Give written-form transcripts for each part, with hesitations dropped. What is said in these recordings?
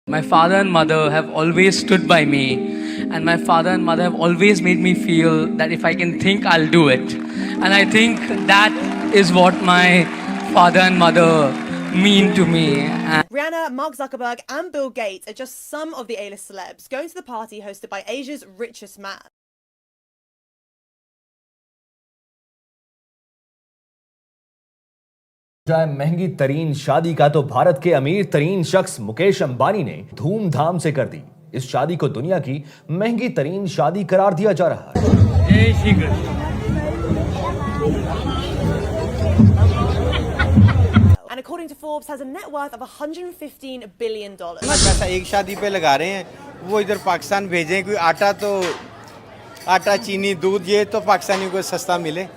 My father and mother have always stood by me, and my father and mother have always made me feel that if I can think, I'll do it. And I think that is what my father and mother mean to me. Rihanna, Mark Zuckerberg, and Bill Gates are just some of the A-list celebs going to the party hosted by Asia's richest man. जाए महंगी तरीन शादी का तो भारत के अमीर तरीन शख्स मुकेश अंबानी ने धूमधाम से कर दी। इस शादी को दुनिया की महंगी तरीन शादी करार दिया जा रहा है। And according to Forbes, has a net worth of $115 billion. पैसा एक शादी पे लगा रहे हैं, वो इधर पाकिस्तान भेजें। कोई आटा चीनी दूध ये तो पाकिस्तानियों को सस्ता मिले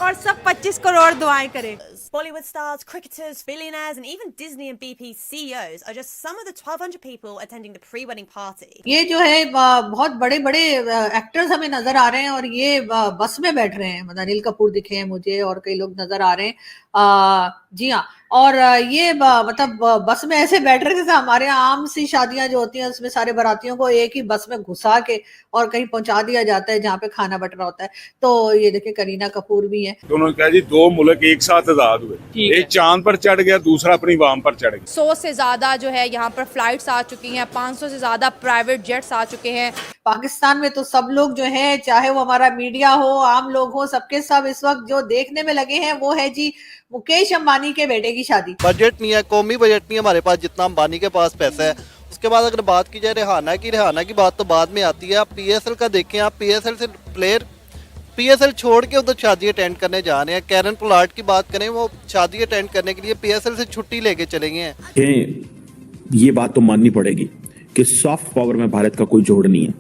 और सब 25 करोड़ दुआएं करें। Bollywood stars, cricketers, billionaires, and even Disney and BP CEOs are just some of the 1,200 people attending the pre-wedding party. ये जो है बहुत बड़े बड़े एक्टर्स हमें नजर आ रहे हैं और ये बस में बैठ रहे हैं। मतलब अनिल कपूर दिखे हैं मुझे और कई लोग नजर आ रहे हैं। जी हाँ, और ये मतलब बस में ऐसे बैठ रहे जैसे हमारे यहाँ आम सी शादियां जो होती हैं उसमें सारे बारातियों को एक ही बस में घुसा के और कहीं पहुंचा दिया जाता है जहाँ पे खाना बट रहा होता है। तो ये देखिए करीना कपूर भी है। दोनों क्या जी, दो मुल्क एक साथ आजाद हुए। एक चांद पर चढ़ गया, दूसरा अपनी वाम पर चढ़ गया। 100 से ज्यादा जो है यहाँ पर फ्लाइट्स आ चुकी हैं, 500 से ज्यादा प्राइवेट जेट्स आ चुके हैं। पाकिस्तान में तो सब लोग जो है, चाहे वो हमारा मीडिया हो, आम लोग हो, सबके सब इस वक्त जो देखने में लगे हैं वो है जी मुकेश अंबानी के बेटे की शादी। बजट नहीं है, कौमी बजट नहीं है हमारे पास जितना अंबानी के पास पैसा है। उसके बाद अगर बात की जाए रेहाना की बात तो बाद में आती है। आप पीएसएल का देखें, आप पीएसएल से प्लेयर पीएसएल छोड़ के उधर शादी अटेंड करने जा रहे हैं। कैरन पोलार्ड की बात करें, वो शादी अटेंड करने के लिए पीएसएल से छुट्टी लेके चले गए हैं। ये बात तो माननी पड़ेगी कि सॉफ्ट पावर में भारत का कोई जोड़ नहीं है।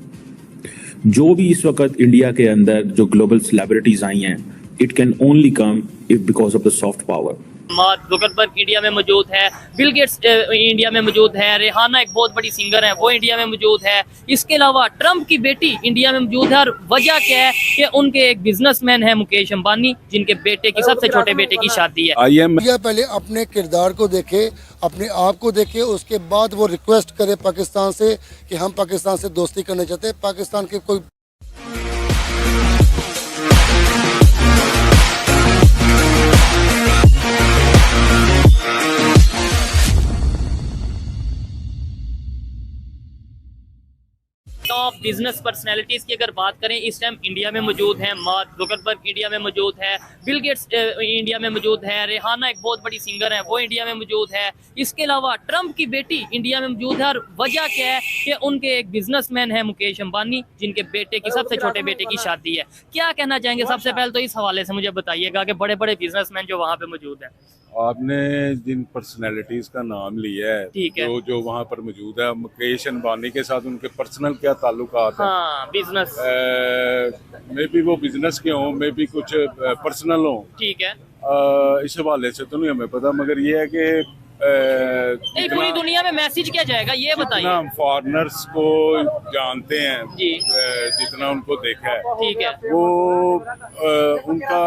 जो भी इस वक्त इंडिया के अंदर जो ग्लोबल सेलिब्रिटीज आई हैं, it can only come if because of the soft power. Mark Zuckerberg India में मौजूद है, बिल गेट्स इंडिया में मौजूद है, रेहाना एक बहुत बड़ी सिंगर है वो इंडिया में मौजूद है। इसके अलावा ट्रंप की बेटी इंडिया में मौजूद है। और वजह क्या है कि उनके एक बिजनेसमैन है मुकेश अंबानी, जिनके बेटे की सबसे छोटे बेटे की शादी है। इंडिया पहले अपने किरदार को देखे, अपने आप को देखे, उसके बाद वो रिक्वेस्ट करे पाकिस्तान से कि हम पाकिस्तान से दोस्ती करना चाहते हैं। पाकिस्तान के कोई टॉप बिजनेस पर्सनैलिटीज की अगर बात करें, इस टाइम इंडिया में मौजूद है। मार्क जुकरबर्ग इंडिया में मौजूद है, बिल गेट्स इंडिया में मौजूद है, रेहाना एक बहुत बड़ी सिंगर है वो इंडिया में मौजूद है। इसके अलावा ट्रंप की बेटी इंडिया में मौजूद है। और वजह क्या है कि उनके एक बिजनेसमैन है मुकेश अंबानी, जिनके बेटे की सबसे छोटे बेटे की शादी है। क्या कहना चाहेंगे? सबसे पहले तो इस हवाले से मुझे बताइएगा कि बड़े बड़े बिजनेसमैन जो वहाँ पे मौजूद है। आपने जिन पर्सनैलिटीज का नाम लिया है, ठीक है, जो वहाँ पर मौजूद है, मुकेश अंबानी के साथ उनके पर्सनल क्या ताल्लुकात हैं? हाँ, बिजनेस मे बी वो बिजनेस के हों, मे बी कुछ पर्सनल हों, ठीक है। इस हवाले से तो नहीं हमें पता, मगर ये है कि पूरी दुनिया में मैसेज क्या जाएगा ये बताइए। हम फॉरेनर्स को जानते हैं जी, जितना उनको देखा है, ठीक है, वो उनका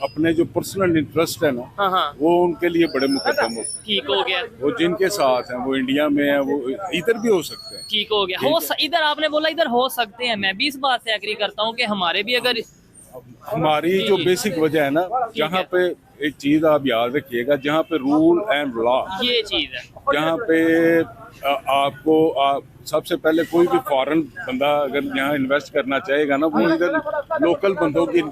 अपने जो पर्सनल इंटरेस्ट है ना, हाँ, वो उनके लिए बड़े मुकद्दम हो सकते हैं। ठीक हो गया। वो जिनके साथ हैं, वो इंडिया में है, वो इधर भी हो सकते हैं। ठीक हो गया। इधर आपने बोला इधर हो सकते हैं, मैं भी इस बात से एग्री करता हूँ कि हमारे भी अगर हमारी जो बेसिक वजह है ना, जहाँ पे एक चीज आप याद रखिएगा, जहाँ पे रूल एंड लॉ, ये चीज है, जहाँ पे आपको सबसे पहले कोई भी फॉरेन बंदा अगर यहाँ इन्वेस्ट करना चाहेगा ना, वो इधर लोकल बंदों की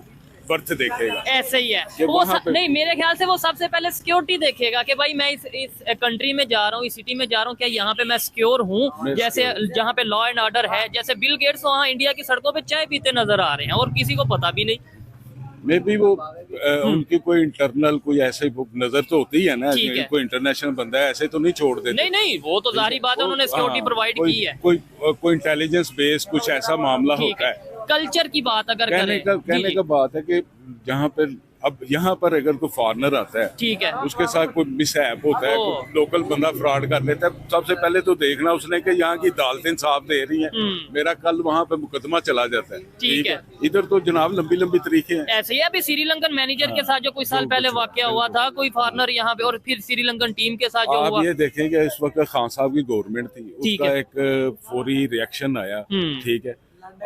बर्थ देखेगा। ऐसे ही है वो नहीं, मेरे ख्याल से वो सबसे पहले सिक्योरिटी देखेगा कि भाई मैं इस कंट्री में जा रहा हूँ, इस सिटी में जा रहा हूँ, क्या यहाँ पे मैं सिक्योर हूँ, जैसे जहाँ पे लॉ एंड ऑर्डर है। जैसे बिल गेट्स वहाँ इंडिया की सड़कों पे चाय पीते नजर आ रहे हैं और किसी को पता भी नहीं। मे बी वो उनकी कोई इंटरनल कोई ऐसे नजर तो होती है ना, कोई इंटरनेशनल बंदा है, ऐसे तो नहीं छोड़ देते। नहीं, वो तो जाहिर बात है, उन्होंने सिक्योरिटी प्रोवाइड की है। कोई इंटेलिजेंस बेस कुछ ऐसा मामला होता है। कल्चर की बात अगर कहने का बात है कि जहाँ पे अब यहाँ पर अगर कोई फॉरनर आता है, ठीक है, उसके साथ कोई मिसहैप होता है, कोई लोकल बंदा फ्रॉड कर लेता है, सबसे पहले तो देखना उसने कि यहाँ की अदालतें इंसाफ दे रही हैं। मेरा कल वहाँ पे मुकदमा चला जाता है। ठीक है। इधर तो जनाब लंबी लंबी तरीके हैं। ऐसे ही अभी श्रीलंकन मैनेजर के साथ जो कुछ साल पहले वाकया हुआ था, कोई फॉरनर यहाँ पे, और फिर श्रीलंकन टीम के साथ जो आप हुआ, ये देखेंगे इस वक्त खान साहब की गवर्नमेंट थी, ठीक उसका है। एक फौरी रिएक्शन आया, ठीक है।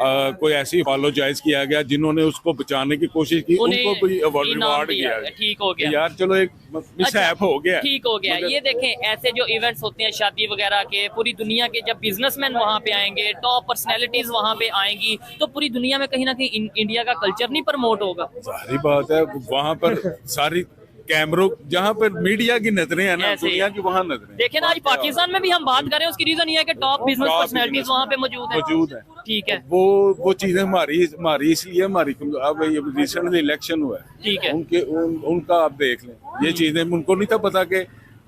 कोई ऐसी अपोलोजाइज किया गया, जिन्होंने उसको बचाने की कोशिश की उनको भी इनाम रिवार्ड दिया किया गया, गया। ठीक हो गया। यार चलो एक मिसहैप हो गया, ठीक हो गया। ये देखें, ऐसे जो इवेंट्स होते हैं शादी वगैरह के, पूरी दुनिया के जब बिजनेसमैन वहाँ पे आएंगे, टॉप पर्सनैलिटीज वहाँ पे आएंगी, तो पूरी दुनिया में कहीं ना कहीं इंडिया का कल्चर नहीं प्रमोट होगा। जाहिर बात है, वहाँ पर सारी कैमरों, जहाँ पर मीडिया की नजरें हैं ना, ऐसे ही। दुनिया की वहाँ नजरें। देखें ना, आज पाकिस्तान में भी हम बात करें, उसकी रीजन ये है कि टॉप बिजनेस पर्सनैलिटीज वहाँ पे मौजूद है। ठीक है, वो चीजें हमारी इसलिए हमारी अब ये रिसेंटली इलेक्शन हुआ है, ठीक है। उनका आप देख लें, ये चीजें उनको नहीं था पता कि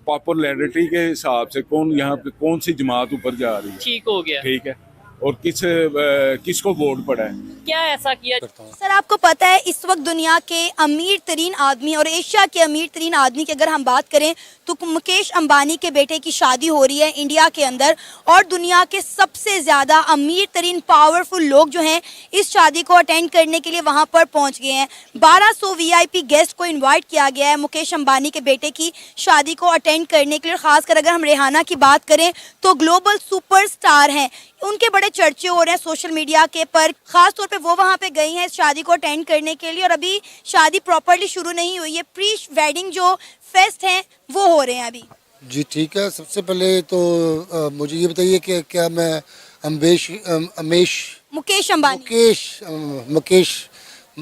पॉपुलैरिटी के हिसाब से कौन यहाँ पे कौन सी जमात ऊपर जा रही है। ठीक हो गया। ठीक है, और किसको वोट पड़ा है, क्या ऐसा किया? सर, आपको पता है इस वक्त दुनिया के अमीर तरीन आदमी और एशिया के अमीर तरीन आदमी की अगर हम बात करें तो मुकेश अंबानी के बेटे की शादी हो रही है इंडिया के अंदर, और दुनिया के सबसे ज़्यादा अमीर तरीन पावरफुल लोग जो हैं इस शादी को अटेंड करने के लिए वहां पर पहुंच गए हैं। 1200 VIP गेस्ट को इन्वाइट किया गया है मुकेश अंबानी के बेटे की शादी को अटेंड करने के लिए। खासकर अगर हम रेहाना की बात करें तो ग्लोबल सुपरस्टार हैं, उनके बड़े चर्चे हो रहे हैं सोशल मीडिया के पर। खास तौर पे वो वहाँ पे गई हैं इस शादी को अटेंड करने के लिए, और अभी शादी प्रॉपर्ली शुरू नहीं हुई है, प्री वेडिंग जो फेस्ट हैं वो हो रहे हैं अभी। जी ठीक है, सबसे पहले तो मुझे ये बताइए कि क्या मैं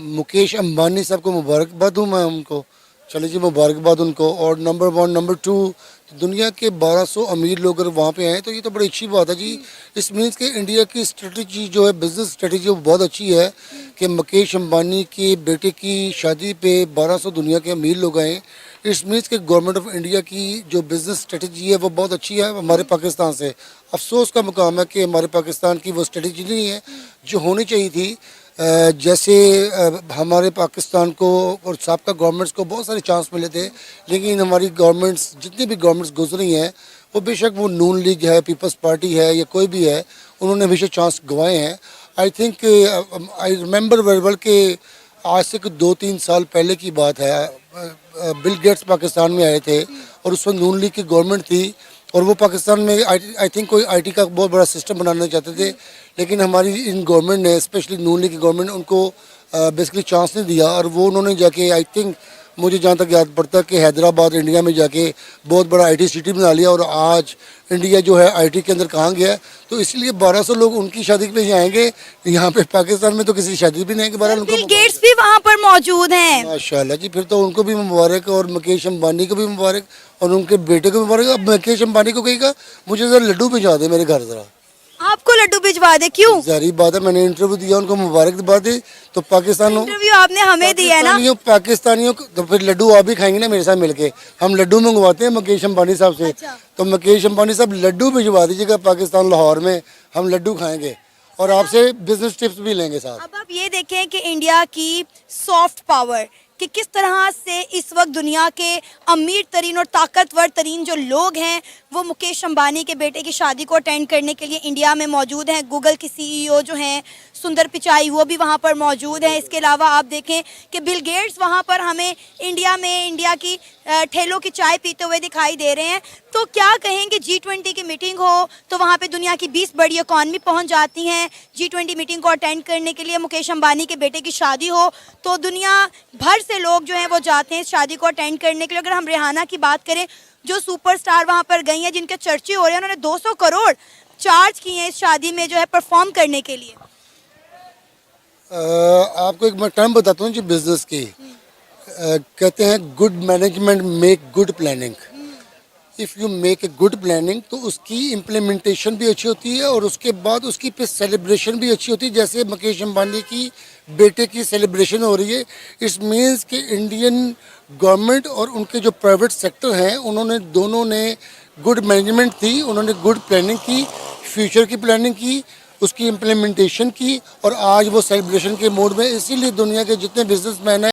मुकेश अंबानी साहब को मुबारकबाद दूँ मैं उनको? चलिए जी, मुबारकबाद उनको। और नंबर 1, नंबर 2, दुनिया के 1200 अमीर लोग अगर वहाँ पे आए तो ये तो बड़ी अच्छी बात है जी। इस मीन्स के इंडिया की स्ट्रेटजी जो है, बिजनेस स्ट्रेटजी, वो बहुत अच्छी है कि मुकेश अंबानी के बेटे की शादी पे 1200 दुनिया के अमीर लोग आए। इस मीन्स के गवर्नमेंट ऑफ इंडिया की जो बिज़नेस स्ट्रेटजी है वो बहुत अच्छी है हमारे पाकिस्तान से। अफसोस का मुकाम है कि हमारे पाकिस्तान की वो स्ट्रेटजी नहीं है जो होनी चाहिए थी। जैसे हमारे पाकिस्तान को और साबका गवर्नमेंट्स को बहुत सारे चांस मिले थे, लेकिन हमारी गवर्नमेंट्स, जितनी भी गवर्नमेंट्स गुजरी हैं, वो बेशक वो नून लीग है, पीपल्स पार्टी है या कोई भी है, उन्होंने हमेशा चांस गंवाए हैं। I think I remember very well कि आज से 2-3 साल पहले की बात है, बिल गेट्स पाकिस्तान में आए थे और उस वक्त नून लीग की गवर्नमेंट थी और वो पाकिस्तान में आई थिंक कोई IT का बहुत बड़ा सिस्टम बनाना चाहते थे, लेकिन हमारी इन गवर्नमेंट ने, स्पेशली नून लीग की गवर्नमेंट, उनको बेसिकली चांस नहीं दिया और वो उन्होंने जाके, आई थिंक मुझे जहाँ तक याद पड़ता है कि हैदराबाद इंडिया में जाके बहुत बड़ा IT सिटी बना लिया और आज इंडिया जो है IT के अंदर कहाँ गया है। तो इसलिए 1200 लोग उनकी शादी के लिए आएंगे, यहाँ पे पाकिस्तान में तो किसी शादी भी नहीं है। बिल गेट्स भी वहाँ पर मौजूद हैं। माशाल्लाह जी, फिर तो उनको भी मुबारक और मुकेश अंबानी को भी मुबारक और उनके बेटे को मुबारक। अब मुकेश अंबानी को कहेगा मुझे जरा लड्डू भिजवा दे मेरे घर जरा। आपको लड्डू भिजवा दे? क्यों? जारी बात है, मैंने इंटरव्यू दिया, उनको मुबारक दे दे तो पाकिस्तान इंटरव्यू आपने हमें दिया है ना? पाकिस्तानियों तो फिर लड्डू आप भी खाएंगे ना मेरे साथ मिलके। हम लड्डू मंगवाते हैं मुकेश अंबानी साहब से। तो मुकेश अंबानी साहब लड्डू भिजवा दीजिएगा पाकिस्तान, लाहौर में हम लड्डू खाएंगे और आपसे बिजनेस टिप्स भी लेंगे साथ। अब आप ये देखें कि इंडिया की सॉफ्ट पावर कि किस तरह से इस वक्त दुनिया के अमीर तरीन और ताकतवर तरीन जो लोग हैं वो मुकेश अंबानी के बेटे की शादी को अटेंड करने के लिए इंडिया में मौजूद हैं। गूगल की CEO जो हैं सुंदर पिचाई, वो भी वहाँ पर मौजूद हैं। इसके अलावा आप देखें कि बिल गेट्स वहाँ पर हमें इंडिया की ठेलों की चाय पीते हुए दिखाई दे रहे हैं। तो क्या कहेंगे, G20 की मीटिंग हो तो वहाँ पे दुनिया की 20 बड़ी इकॉनमी पहुँच जाती हैं। G20 मीटिंग को अटेंड करने के लिए मुकेश अंबानी के बेटे की शादी हो तो दुनिया भर से लोग जो हैं वो जाते हैं इस शादी को अटेंड करने के लिए। अगर हम रेहाना की बात करें, जो सुपरस्टार वहाँ पर गई हैं, जिनके चर्चे हो रहे हैं, उन्होंने 200 करोड़ चार्ज किए हैं इस शादी में जो है परफॉर्म करने के लिए। आपको एक मैं टर्म बताता हूँ जी बिजनेस की। कहते हैं good management make good planning. If you make a good planning तो उसकी इम्प्लीमेंटेशन भी अच्छी होती है और उसके बाद उसकी पे सेलिब्रेशन भी अच्छी होती है। जैसे मुकेश अंबानी की बेटे की सेलिब्रेशन हो रही है, इट्स मीन्स कि इंडियन गवर्नमेंट और उनके जो प्राइवेट सेक्टर हैं उन्होंने दोनों ने गुड मैनेजमेंट थी, उन्होंने गुड प्लानिंग की, फ्यूचर की प्लानिंग की, उसकी इम्प्लीमेंटेशन की और आज वो सेलिब्रेशन के मूड में। इसीलिए दुनिया के जितने बिजनेसमैन हैं